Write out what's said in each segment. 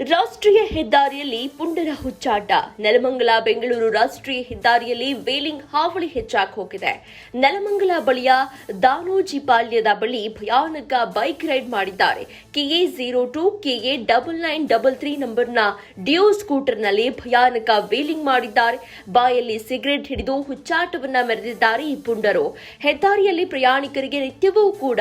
ರಾಷ್ಟ್ರೀಯ ಹೆದ್ದಾರಿಯಲ್ಲಿ ಪುಂಡರ ಹುಚ್ಚಾಟ. ನೆಲಮಂಗಲ ಬೆಂಗಳೂರು ರಾಷ್ಟ್ರೀಯ ಹೆದ್ದಾರಿಯಲ್ಲಿ ವೇಲಿಂಗ್ ಹಾವಳಿ ಹೆಚ್ಚಾಗಿ ಹೋಗಿದೆ. ನೆಲಮಂಗಲ ಬಳಿಯ ದಾನೋಜಿಪಾಳ್ಯದ ಬಳಿ ಭಯಾನಕ ಬೈಕ್ ರೈಡ್ ಮಾಡಿದ್ದಾರೆ. KA02 KA9933 ನಂಬರ್ನ ಡಿಯೋ ಸ್ಕೂಟರ್ನಲ್ಲಿ ಭಯಾನಕ ವೇಲಿಂಗ್ ಮಾಡಿದ್ದಾರೆ. ಬಾಯಲ್ಲಿ ಸಿಗರೆಟ್ ಹಿಡಿದು ಹುಚ್ಚಾಟವನ್ನ ಮೆರೆದಿದ್ದಾರೆ ಈ ಪುಂಡರು. ಹೆದ್ದಾರಿಯಲ್ಲಿ ಪ್ರಯಾಣಿಕರಿಗೆ ನಿತ್ಯವೂ ಕೂಡ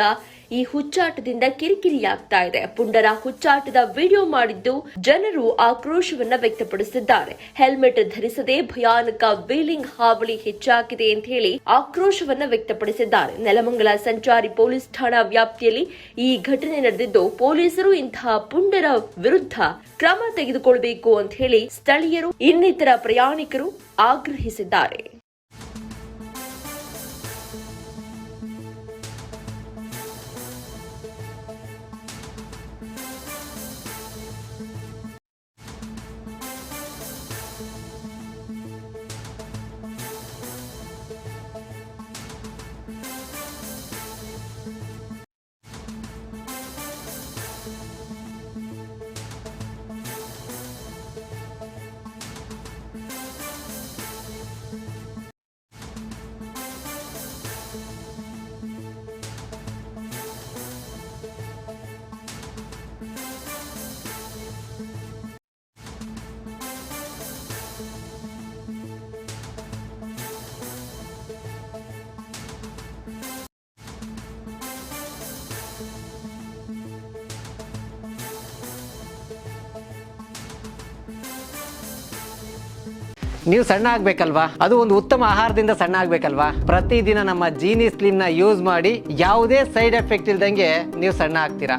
ಈ ಹುಚ್ಚಾಟದಿಂದ ಕಿರಿಕಿರಿಯಾಗ್ತಾ ಇದೆ. ಪುಂಡರ ಹುಚ್ಚಾಟದ ವಿಡಿಯೋ ಮಾಡಿದ್ದು ಜನರು ಆಕ್ರೋಶವನ್ನ ವ್ಯಕ್ತಪಡಿಸಿದ್ದಾರೆ. ಹೆಲ್ಮೆಟ್ ಧರಿಸದೆ ಭಯಾನಕ ವೀಲಿಂಗ್ ಹಾವಳಿ ಹೆಚ್ಚಾಗಿದೆ ಅಂತ ಹೇಳಿ ಆಕ್ರೋಶವನ್ನ ವ್ಯಕ್ತಪಡಿಸಿದ್ದಾರೆ. ನೆಲಮಂಗಲ ಸಂಚಾರಿ ಪೊಲೀಸ್ ಠಾಣಾ ವ್ಯಾಪ್ತಿಯಲ್ಲಿ ಈ ಘಟನೆ ನಡೆದಿದ್ದು, ಪೊಲೀಸರು ಇಂತಹ ಪುಂಡರ ವಿರುದ್ಧ ಕ್ರಮ ತೆಗೆದುಕೊಳ್ಳಬೇಕು ಅಂತ ಹೇಳಿ ಸ್ಥಳೀಯರು ಇನ್ನಿತರ ಪ್ರಯಾಣಿಕರು ಆಗ್ರಹಿಸಿದ್ದಾರೆ. ನೀವು ಸಣ್ಣ ಆಗ್ಬೇಕಲ್ವಾ? ಅದು ಒಂದು ಉತ್ತಮ ಆಹಾರದಿಂದ ಸಣ್ಣ ಆಗ್ಬೇಕಲ್ವಾ? ಪ್ರತಿದಿನ ನಮ್ಮ ಜೀನಿ ಸ್ಲಿಮ್ ನ ಯೂಸ್ ಮಾಡಿ ಯಾವುದೇ ಸೈಡ್ ಎಫೆಕ್ಟ್ ಇಲ್ದಂಗೆ ನೀವು ಸಣ್ಣ ಆಗ್ತೀರಾ.